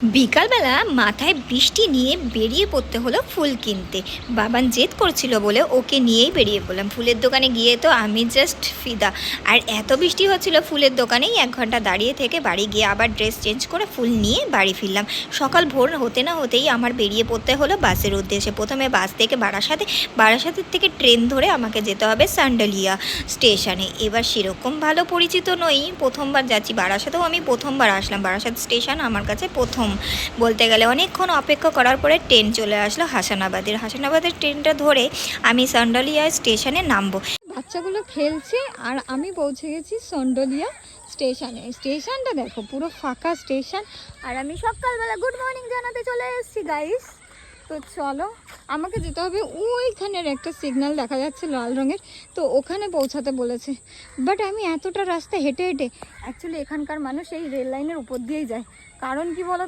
বিকালবেলা মাথায় বৃষ্টি নিয়ে বেরিয়ে পড়তে হলো ফুল কিনতে। বাবান জেদ করছিল বলে ওকে নিয়েই বেরিয়ে পড়লাম। ফুলের দোকানে গিয়ে তো আমি জাস্ট ফিদা। আর এত বৃষ্টি হচ্ছিল, ফুলের দোকানেই 1 ঘন্টা দাঁড়িয়ে থেকে বাড়ি গিয়ে আবার ড্রেস চেঞ্জ করে ফুল নিয়ে বাড়ি ফিরলাম। সকাল ভোর হতে না হতেই আমার বেরিয়ে পড়তে হলো বাসের উদ্দেশ্যে। প্রথমে বাস থেকে বারাসাতের থেকে ট্রেন ধরে আমাকে যেতে হবে সান্ডালিয়া স্টেশনে। এবার সেরকম ভালো পরিচিত নই, প্রথমবার যাচ্ছি। বারাসাতেও আমি প্রথমবার আসলাম। বারাসাত স্টেশন আমার কাছে প্রথম বলতে গেলে। অনেকক্ষণ অপেক্ষা করার পরে ট্রেন চলে আসলো হাসানাবাদের ট্রেনটা ধরে আমি সান্ডালিয়া স্টেশনে নামবো। বাচ্চাগুলো খেলছে আর আমি পৌঁছে গেছি সান্ডালিয়া স্টেশনে। স্টেশনটা দেখো, পুরো ফাঁকা স্টেশন। আর আমি সকালবেলা গুড মর্নিং জানাতে চলে এসেছি গাইস। তো চলো, আমাকে যেতে হবে ওইখানের একটা সিগন্যাল দেখা যাচ্ছে লাল রঙের, তো ওখানে পৌঁছাতে বলেছে। বাট আমি এতটা রাস্তা হেঁটে হেঁটে, অ্যাকচুয়ালি এখানকার মানুষ এই রেল লাইনের উপর দিয়েই যায়। কারণ কি বলো,